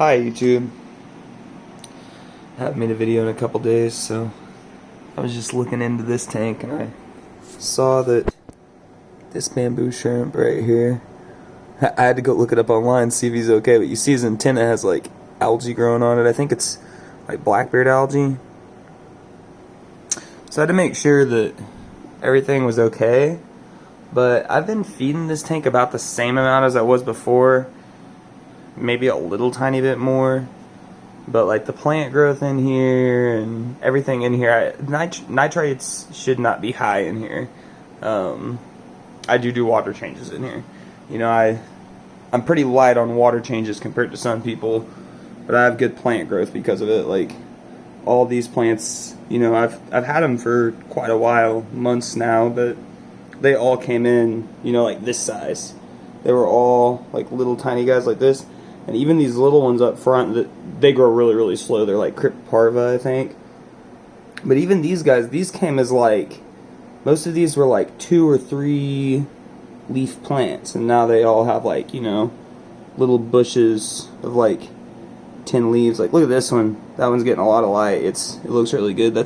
Hi YouTube. I haven't made a video in a couple days, so I was just looking into this tank and I saw that this bamboo shrimp right here, I had to go look it up online see if he's okay, but you see his antenna has like algae growing on it. I think it's like blackbeard algae. So I had to make sure that everything was okay, but I've been feeding this tank about the same amount as I was before, maybe a little tiny bit more, but like the plant growth in here and everything in here, nitrates should not be high in here. I do water changes in here. You know, I'm pretty light on water changes compared to some people, but I have good plant growth because of it. Like all these plants, you know, I've had them for quite a while, months now, but they all came in, you know, like this size. They were all like little tiny guys like this, and even these little ones up front, they grow really slow. They're like Cryptoparva, I think. But even these guys, these came as like, most of these were like 2 or 3 leaf plants, and now they all have like, you know, little bushes of like 10 leaves. Like look at this one. That one's getting a lot of light. It looks really good.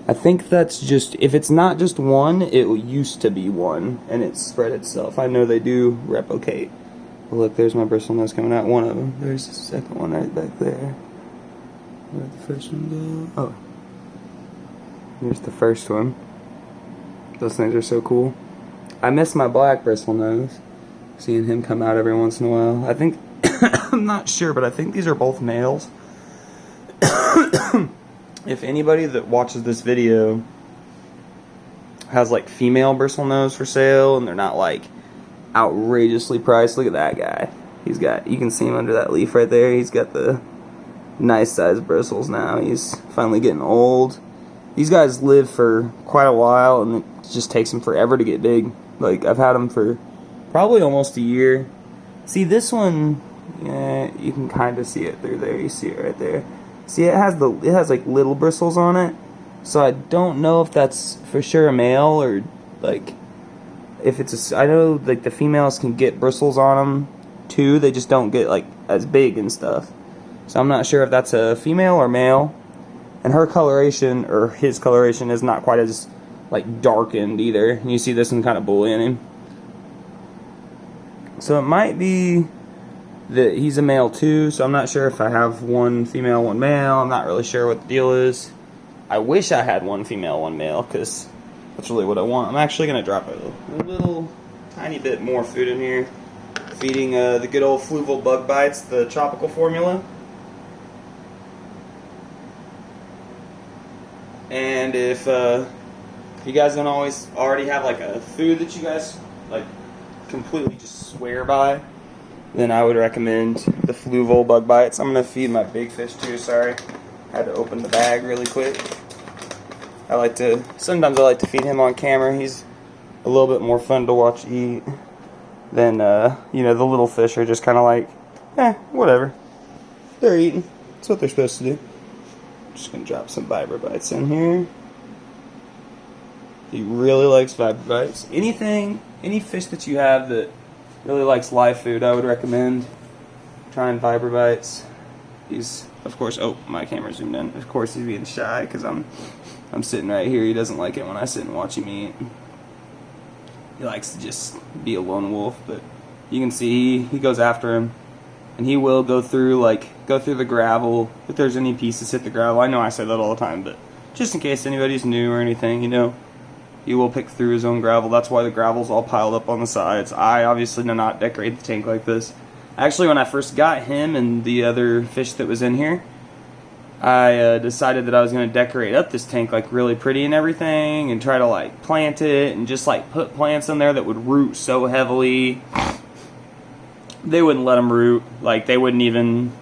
I think that's just, if it's not just one, it used to be one and it spread itself. I know they do replicate. Look, there's my bristle nose coming out. One of them. There's the second one right back there. Where'd the first one go? Oh, here's the first one. Those things are so cool. I miss my black bristle nose. Seeing him come out every once in a while. I think, I'm not sure, but I think these are both males. If anybody that watches this video has like female bristle nose for sale and they're not like outrageously priced, look at that guy. He's got, you can see him under that leaf right there. He's got the nice sized bristles now. He's finally getting old. These guys live for quite a while and it just takes them forever to get big. Like I've had them for probably almost a year. See this one, yeah, you can kind of see it through there. You see it right there. See, it has like little bristles on it. So I don't know if that's for sure a male or like if it's I know like the females can get bristles on them too. They just don't get like as big and stuff. So I'm not sure if that's a female or male. And her coloration or his coloration is not quite as like darkened either. And you see this one kind of bullying him. So it might be that he's a male too, so I'm not sure if I have one female, one male. I'm not really sure what the deal is. I wish I had one female, one male, because that's really what I want. I'm actually going to drop a little tiny bit more food in here. Feeding the good old Fluval Bug Bites, the tropical formula. And if you guys don't already have like a food that you guys like completely just swear by, then I would recommend the Fluval Bug Bites. I'm going to feed my big fish too, sorry. I had to open the bag really quick. Sometimes I like to feed him on camera. He's a little bit more fun to watch eat than, you know, the little fish are just kind of like, whatever. They're eating. That's what they're supposed to do. Just going to drop some Viber Bites in here. He really likes Viber Bites. Any fish that you have that really likes live food, I would recommend trying Viber Bites. He's, of course, oh, my camera zoomed in. Of course, he's being shy because I'm sitting right here. He doesn't like it when I sit and watch him eat. He likes to just be a lone wolf, but you can see he goes after him, and he will go through the gravel. If there's any pieces hit the gravel, I know I say that all the time, but just in case anybody's new or anything, you know. He will pick through his own gravel. That's why the gravel's all piled up on the sides. I obviously did not decorate the tank like this. Actually, when I first got him and the other fish that was in here, I decided that I was going to decorate up this tank like really pretty and everything, and try to like plant it and just like put plants in there that would root so heavily. They wouldn't let them root. Like they didn't even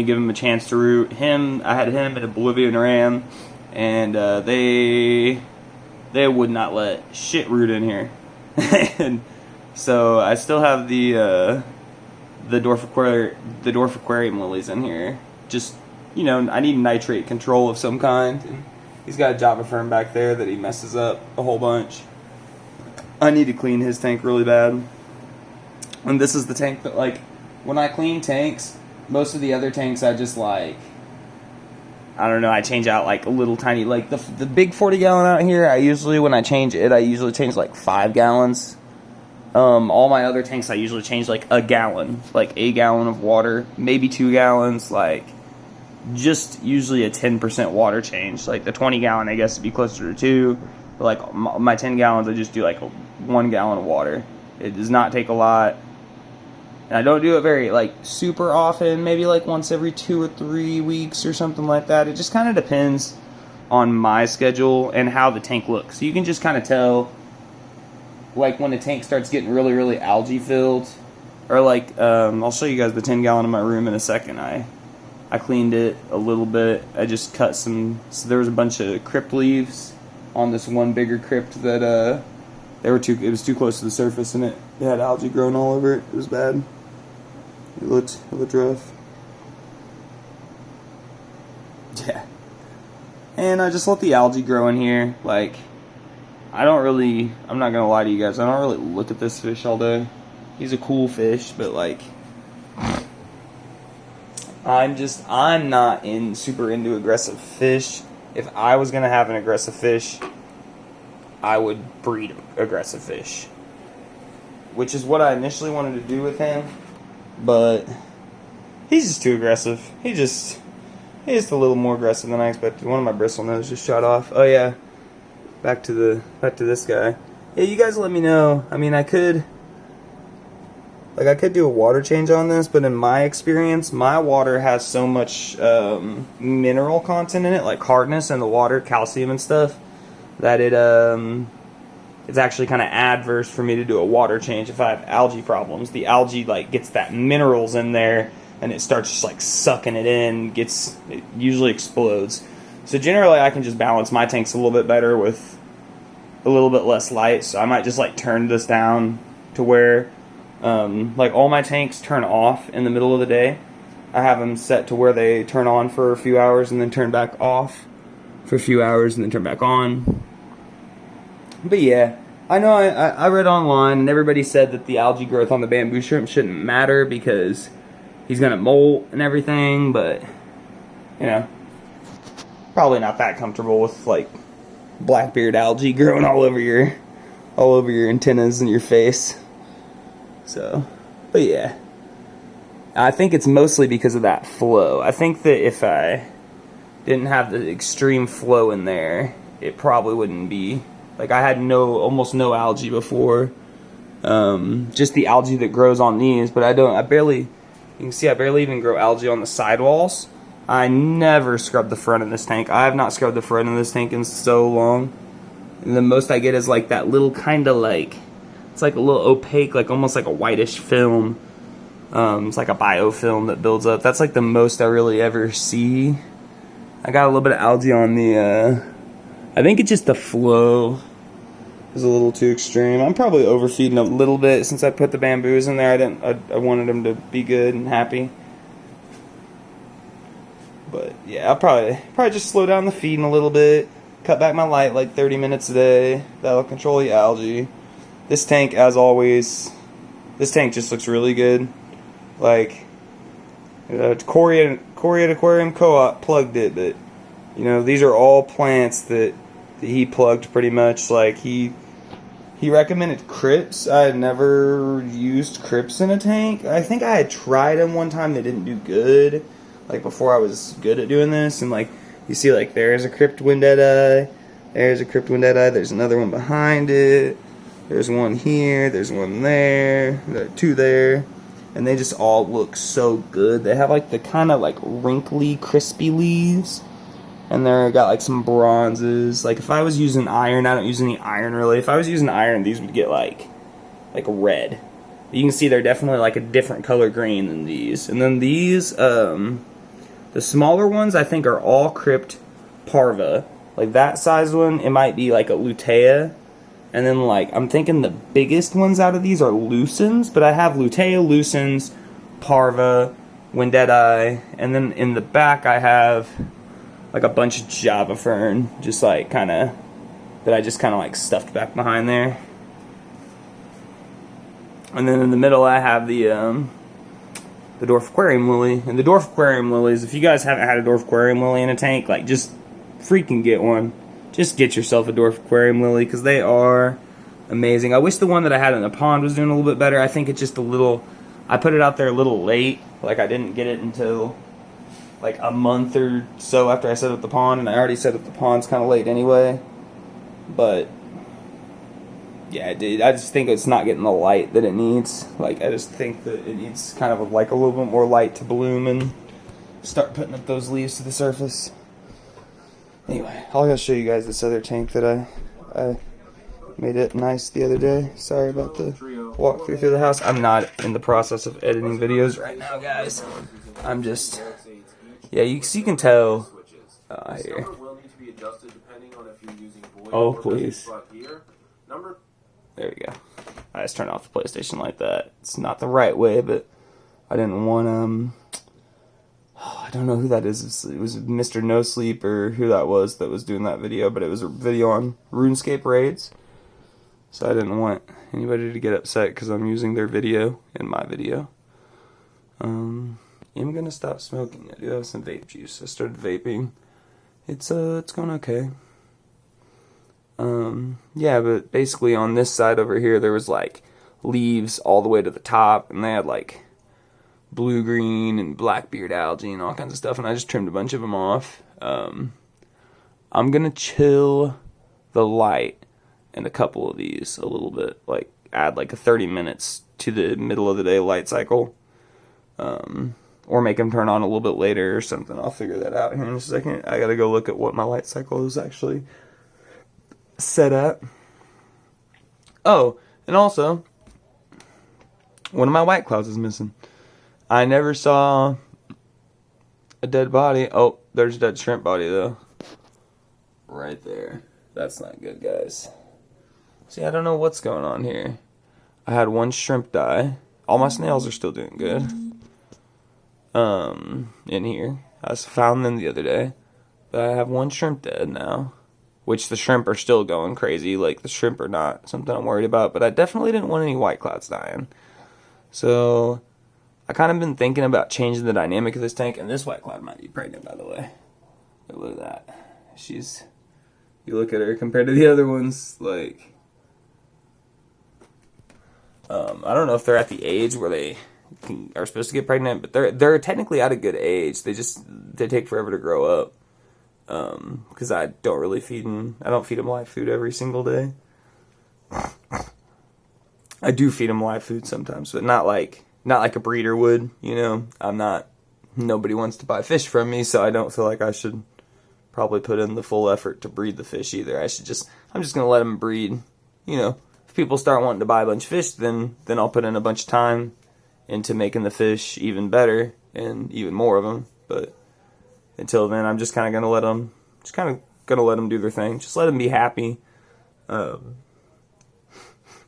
give him a chance to root. I had him and a Bolivian ram, and they would not let shit root in here. And so I still have the dwarf aquarium lilies in here. Just, you know, I need nitrate control of some kind. And he's got a Java fern back there that he messes up a whole bunch. I need to clean his tank really bad. And this is the tank that, like, when I clean tanks, Most of the other tanks I just like, I don't know, I change out like a little tiny, like the big 40 gallon out here, I usually, when I change it, I usually change like 5 gallons. All my other tanks I usually change like a gallon, like a gallon of water, maybe 2 gallons, like just usually a 10% water change. Like the 20 gallon I guess would be closer to 2, but like my 10 gallons I just do like 1 gallon of water. It does not take a lot. And I don't do it very, like, super often, maybe like once every 2 or 3 weeks or something like that. It just kind of depends on my schedule and how the tank looks. So you can just kind of tell, like, when the tank starts getting really, really algae filled. Or, like, I'll show you guys the 10 gallon in my room in a second. I cleaned it a little bit. I just cut some, so there was a bunch of crypt leaves on this one bigger crypt that, it was too close to the surface and it had algae growing all over it. It was bad. It looked rough. Yeah. And I just let the algae grow in here. Like, I'm not gonna lie to you guys, I don't really look at this fish all day. He's a cool fish, but like, I'm not super into aggressive fish. If I was gonna have an aggressive fish, I would breed aggressive fish, which is what I initially wanted to do with him, but he's just too aggressive. He's just a little more aggressive than I expected. One of my bristle nose just shot off. Oh yeah, back to this guy. Yeah, you guys let me know. I mean, I could do a water change on this, but in my experience, my water has so much mineral content in it, like hardness in the water, calcium and stuff, that it's actually kind of adverse for me to do a water change if I have algae problems. The algae like gets that minerals in there and it starts just like sucking it in, it usually explodes. So generally I can just balance my tanks a little bit better with a little bit less light. So I might just like turn this down to where like all my tanks turn off in the middle of the day. I have them set to where they turn on for a few hours and then turn back off for a few hours and then turn back on. But yeah, I know I read online and everybody said that the algae growth on the bamboo shrimp shouldn't matter because he's gonna molt and everything, but you know, probably not that comfortable with like blackbeard algae growing all over your antennas and your face. So, but yeah, I think it's mostly because of that flow. I think that if I didn't have the extreme flow in there, it probably wouldn't be. Like, I had almost no algae before. Just the algae that grows on these, but you can see I barely even grow algae on the sidewalls. I never scrub the front of this tank. I have not scrubbed the front of this tank in so long. And the most I get is like that little kind of like, it's like a little opaque, like almost like a whitish film. It's like a biofilm that builds up. That's like the most I really ever see. I got a little bit of algae on the, I think it's just the flow is a little too extreme. I'm probably overfeeding a little bit since I put the bamboos in there. I wanted them to be good and happy. But yeah, I'll probably just slow down the feeding a little bit. Cut back my light like 30 minutes a day. That'll control the algae. This tank, as always, just looks really good. Like, Coriat Aquarium Co-op plugged it, but you know, these are all plants that he plugged pretty much. Like, he recommended crypts. I had never used crypts in a tank. I think I had tried them one time. They didn't do good, like before I was good at doing this. And like, you see, like, there's a crypt windedi, there's a crypt windedi, there's another one behind it, there's one here, there's one there, there are 2 there, and they just all look so good. They have like the kind of like wrinkly, crispy leaves, and they're got like some bronzes. Like, if I was using iron, I don't use any iron really. If I was using iron, these would get like red. You can see they're definitely like a different color green than these. And then these, the smaller ones I think are all crypt parva. Like that size one, it might be like a lutea. And then like, I'm thinking the biggest ones out of these are lucens, but I have lutea, lucens, parva, windedi, and then in the back I have like a bunch of Java fern, just like that I just kind of like stuffed back behind there. And then in the middle I have the the dwarf aquarium lily. And the dwarf aquarium lilies, if you guys haven't had a dwarf aquarium lily in a tank, like, just freaking get one. Just get yourself a dwarf aquarium lily, because they are amazing. I wish the one that I had in the pond was doing a little bit better. I think it's just a little, I put it out there a little late. Like, I didn't get it until like a month or so after I set up the pond, and I already set up the ponds kind of late anyway. But yeah, dude, I just think it's not getting the light that it needs. Like, I just think that it needs kind of like a little bit more light to bloom and start putting up those leaves to the surface. Anyway, I'll go show you guys this other tank that I made it nice the other day. Sorry about the walkthrough through the house. I'm not in the process of editing videos right now, guys. I'm just, yeah, you can tell here. Oh, please. There we go. I just turned off the PlayStation like that. It's not the right way, but I didn't want, I don't know who that is. It was Mr. No Sleep or who that was doing that video, but it was a video on RuneScape raids. So I didn't want anybody to get upset because I'm using their video in my video. I'm gonna stop smoking. I do have some vape juice. I started vaping. It's going okay. Yeah, but basically on this side over here there was like leaves all the way to the top, and they had like blue-green and blackbeard algae and all kinds of stuff, and I just trimmed a bunch of them off. I'm gonna chill the light in a couple of these a little bit, like add like a 30 minutes to the middle of the day light cycle, or make them turn on a little bit later or something. I'll figure that out here in a second. I gotta go look at what my light cycle is actually set at. Oh, and also, one of my white clouds is missing. I never saw a dead body. Oh, there's a dead shrimp body though. Right there. That's not good, guys. See, I don't know what's going on here. I had one shrimp die. All my snails are still doing good. In here. I found them the other day. But I have one shrimp dead now. Which the shrimp are still going crazy. Like, the shrimp are not something I'm worried about. But I definitely didn't want any white clouds dying. So I kind of been thinking about changing the dynamic of this tank. And this white cloud might be pregnant, by the way. But look at that. She's, you look at her compared to the other ones, like, I don't know if they're at the age where they are supposed to get pregnant, but they're technically at a good age. They take forever to grow up. Because I don't really I don't feed them live food every single day. I do feed them live food sometimes, but not like a breeder would, you know. Nobody wants to buy fish from me, so I don't feel like I should probably put in the full effort to breed the fish either. I'm just gonna let them breed, you know. If people start wanting to buy a bunch of fish, then I'll put in a bunch of time into making the fish even better and even more of them. But until then, I'm just kind of gonna let them do their thing. Just let them be happy. Yeah,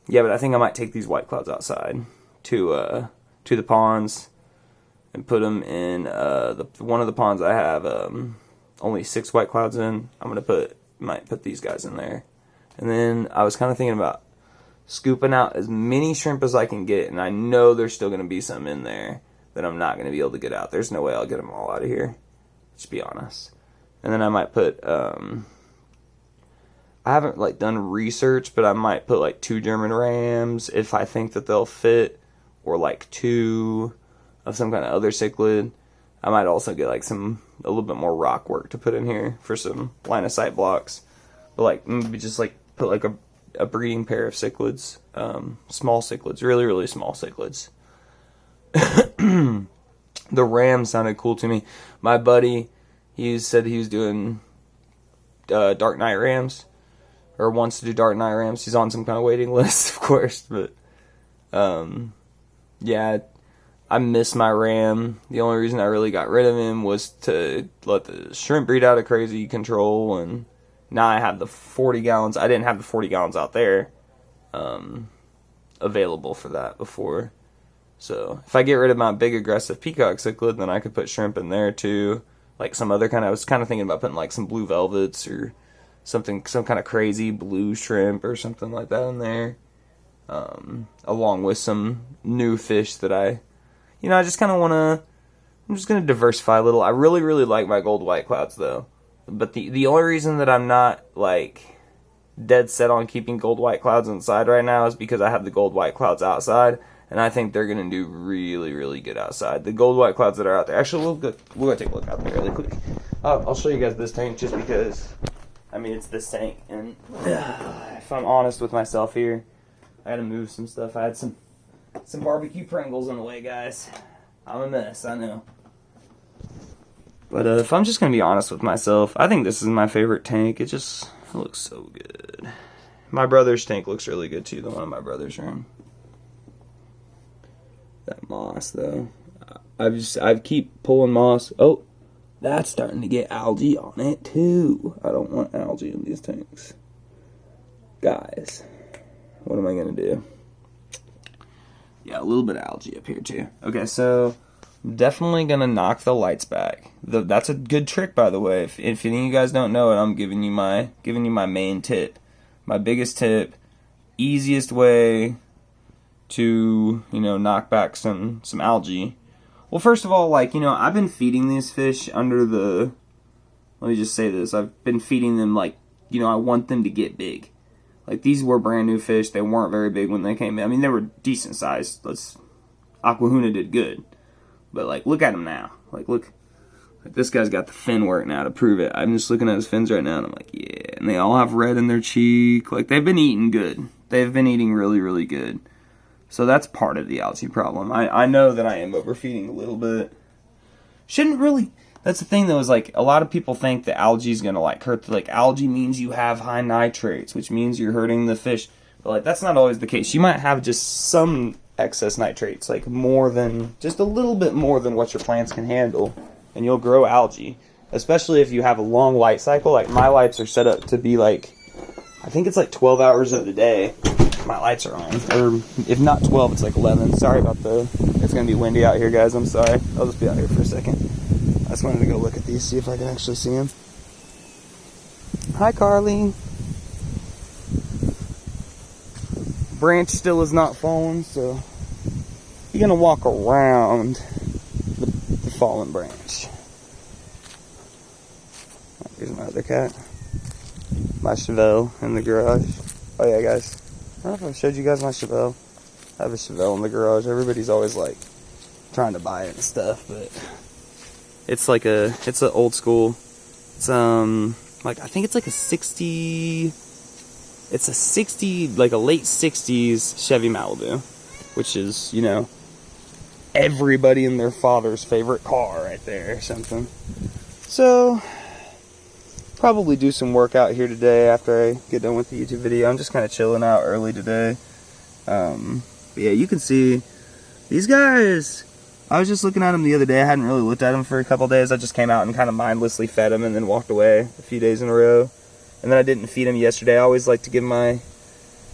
but I think I might take these white clouds outside to the ponds and put them in one of the ponds I have only 6 white clouds in. I'm gonna might put these guys in there, and then I was kind of thinking about scooping out as many shrimp as I can get, and I know there's still gonna be some in there that I'm not gonna be able to get out. There's no way I'll get them all out of here. Let's be honest. And then I might put, I haven't like done research, but I might put like 2 German rams if I think that they'll fit, or like 2 of some kind of other cichlid. I might also get like a little bit more rock work to put in here for some line of sight blocks. But like maybe just like put like a breeding pair of cichlids, small cichlids, really, really small cichlids. The ram sounded cool to me. My buddy, he said he was doing Dark Knight rams, or wants to do Dark Knight rams. He's on some kind of waiting list, of course, but yeah, I miss my ram. The only reason I really got rid of him was to let the shrimp breed out of crazy control, and now I have the 40 gallons. I didn't have the 40 gallons out there available for that before. So if I get rid of my big aggressive peacock cichlid, then I could put shrimp in there too. Like some other kind of, I was kind of thinking about putting like some blue velvets or something, some kind of crazy blue shrimp or something like that in there. Along with some new fish that I you know, I just kind of want to, I'm just going to diversify a little. I really, really like my gold white clouds, though. But the only reason that I'm not, like, dead set on keeping gold white clouds inside right now is because I have the gold white clouds outside, and I think they're going to do really, really good outside. The gold white clouds that are out there. Actually, we'll go take a look out there really quick. I'll show you guys this tank just because, I mean, it's this tank. And if I'm honest with myself here, I got to move some stuff. I had some barbecue Pringles on the way, guys. I'm a mess, I know. But if I'm just going to be honest with myself, I think this is my favorite tank. It looks so good. My brother's tank looks really good too, the one in my brother's room. That moss, though. I keep pulling moss. Oh, that's starting to get algae on it too. I don't want algae in these tanks. Guys, what am I going to do? Yeah, a little bit of algae up here too. Okay, so definitely gonna knock the lights back. That's a good trick, by the way. If any of you guys don't know it, I'm giving you my main tip, my biggest tip, easiest way to, you know, knock back some algae. Well, first of all, like, you know, I've been feeding these fish under the. Let me just say this: I've been feeding them like, you know, I want them to get big. Like, these were brand new fish. They weren't very big when they came in. I mean, they were decent sized. Aquahuna did good. But, like, look at him now. Like, look. Like, this guy's got the fin work now to prove it. I'm just looking at his fins right now, and I'm like, yeah. And they all have red in their cheek. Like, they've been eating good. They've been eating really, really good. So that's part of the algae problem. I know that I am overfeeding a little bit. Shouldn't really. That's the thing, though, is, like, a lot of people think that algae is going to, like, hurt. Like, algae means you have high nitrates, which means you're hurting the fish. But, like, that's not always the case. You might have just some excess nitrates, like, just a little bit more than what your plants can handle, and you'll grow algae. Especially if you have a long light cycle. Like, my lights are set up to be, like, I think it's, like, 12 hours of the day my lights are on. Or, if not 12, it's, like, 11. Sorry about it's going to be windy out here, guys. I'm sorry. I'll just be out here for a second. I just wanted to go look at these, see if I can actually see him. Hi, Carly. Branch still is not fallen, so you're going to walk around the fallen branch. Here's my other cat. My Chevelle in the garage. Oh, yeah, guys. I don't know if I showed you guys my Chevelle. I have a Chevelle in the garage. Everybody's always, like, trying to buy it and stuff, but it's like it's an old school. It's like, I think it's like a 60. It's a 60, like a late 60s Chevy Malibu, which is, you know, everybody and their father's favorite car right there or something. So probably do some workout here today after I get done with the YouTube video. I'm just kind of chilling out early today. But yeah, you can see these guys. I was just looking at them the other day. I hadn't really looked at them for a couple days. I just came out and kind of mindlessly fed them and then walked away a few days in a row. And then I didn't feed them yesterday. I always like to give my,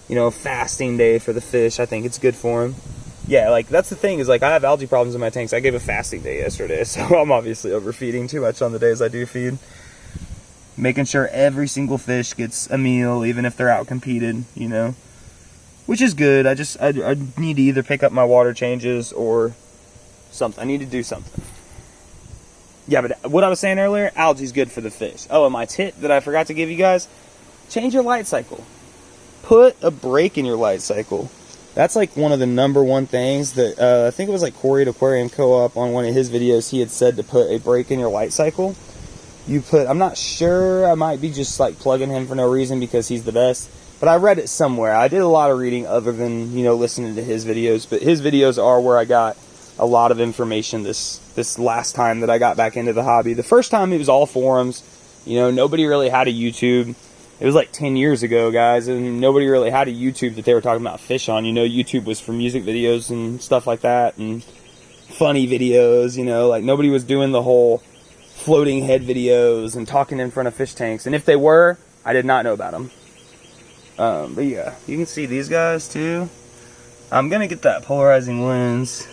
you know, fasting day for the fish. I think it's good for them. Yeah, like, that's the thing is, like, I have algae problems in my tanks. I gave a fasting day yesterday, so I'm obviously overfeeding too much on the days I do feed. Making sure every single fish gets a meal, even if they're out-competed, you know. Which is good. I need to either pick up my water changes or something. I need to do something. Yeah, but what I was saying earlier, algae's good for the fish. Oh, and my tip that I forgot to give you guys, change your light cycle. Put a break in your light cycle. That's like one of the number one things that, I think it was like Corey at Aquarium Co-op on one of his videos, he had said to put a break in your light cycle. I'm not sure, I might be just like plugging him for no reason because he's the best, but I read it somewhere. I did a lot of reading other than, you know, listening to his videos, but his videos are where I got a lot of information this last time that I got back into the hobby. The first time it was all forums, you know, nobody really had a YouTube. It was like 10 years ago, guys, and nobody really had a YouTube that they were talking about fish on. You know, YouTube was for music videos and stuff like that, and funny videos, you know, like nobody was doing the whole floating head videos and talking in front of fish tanks. And if they were, I did not know about them. But yeah, you can see these guys too. I'm gonna get that polarizing lens.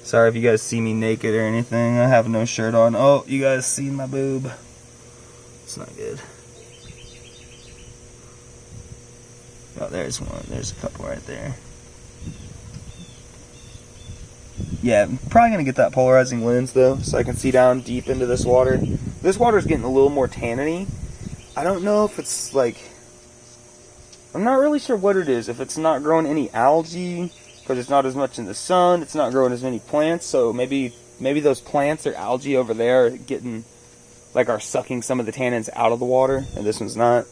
Sorry if you guys see me naked or anything. I have no shirt on. Oh, you guys seen my boob. It's not good. Oh, there's one. There's a couple right there. Yeah, I'm probably going to get that polarizing lens, though, so I can see down deep into this water. This water is getting a little more tanniny. I don't know if it's, like... I'm not really sure what it is. If it's not growing any algae, because it's not as much in the sun, it's not growing as many plants, so maybe those plants or algae over there are getting... like, are sucking some of the tannins out of the water, and this one's not.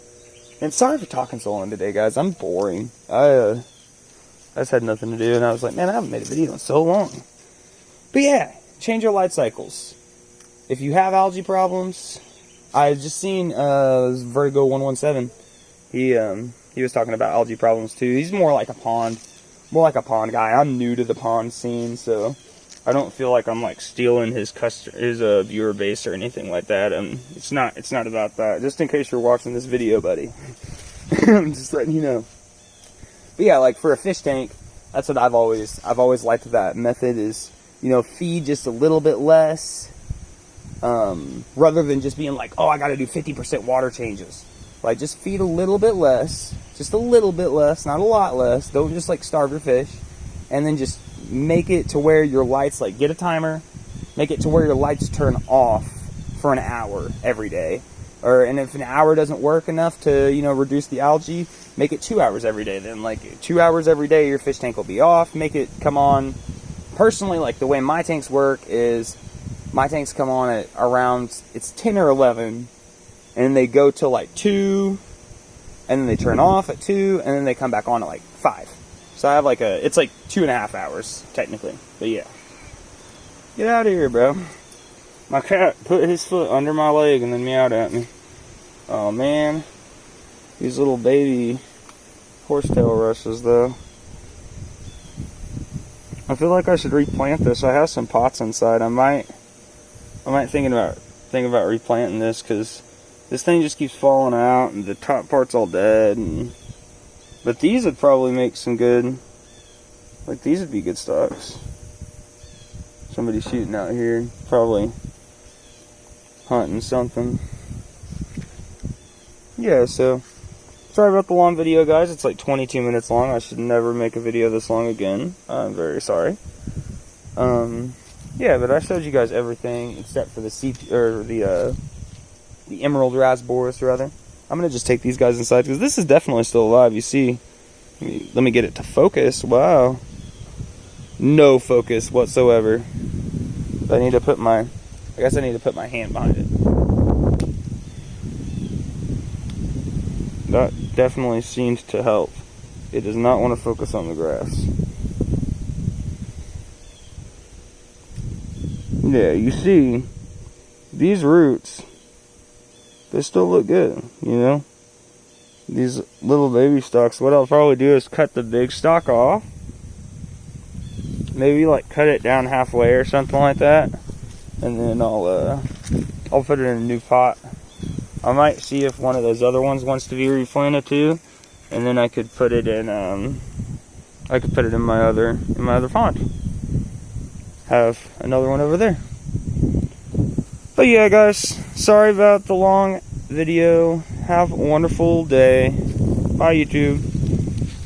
And sorry for talking so long today, guys. I'm boring. I just had nothing to do, and I was like, man, I haven't made a video in so long. But yeah, change your light cycles. If you have algae problems, I just seen Vertigo 117. He was talking about algae problems too. He's more like a pond guy. I'm new to the pond scene, so I don't feel like I'm like stealing his viewer base or anything like that. It's not about that. Just in case you're watching this video, buddy, I'm just letting you know. But yeah, like for a fish tank, that's what I've always liked that method is, you know, feed just a little bit less, rather than just being like, oh, I got to do 50% water changes. Like just feed a little bit less, just a little bit less, not a lot less. Don't just like starve your fish, and then just make it to where your lights, like get a timer, make it to where your lights turn off for an hour every day. And if an hour doesn't work enough to, you know, reduce the algae, make it 2 hours every day. Then like 2 hours every day, your fish tank will be off. Make it come on. Personally, like the way my tanks work is my tanks come on at around, it's 10 or 11, and they go till like 2, and then they turn off at 2, and then they come back on at like 5. So I have like it's like 2.5 hours, technically. But yeah. Get out of here, bro. My cat put his foot under my leg and then meowed at me. Oh, man. These little baby horsetail rushes, though. I feel like I should replant this. I have some pots inside. I might think about replanting this, because this thing just keeps falling out and the top part's all dead. But these would probably make some good, like these would be good stocks. Somebody shooting out here, probably hunting something. Yeah, so sorry about the long video, guys. It's like 22 minutes long. I should never make a video this long again. I'm very sorry. Yeah, but I showed you guys everything except for the Emerald Rasboris, rather. I'm gonna just take these guys inside because this is definitely still alive. You see, let me get it to focus. Wow, no focus whatsoever. I need to put my hand behind it. That definitely seems to help. It does not want to focus on the grass. Yeah, you see, these roots, they still look good, you know? These little baby stalks, what I'll probably do is cut the big stalk off. Maybe like cut it down halfway or something like that. And then I'll put it in a new pot. I might see if one of those other ones wants to be replanted too. And then I could put it in my other pond. Have another one over there. But yeah, guys, sorry about the long video. Have a wonderful day. Bye, YouTube.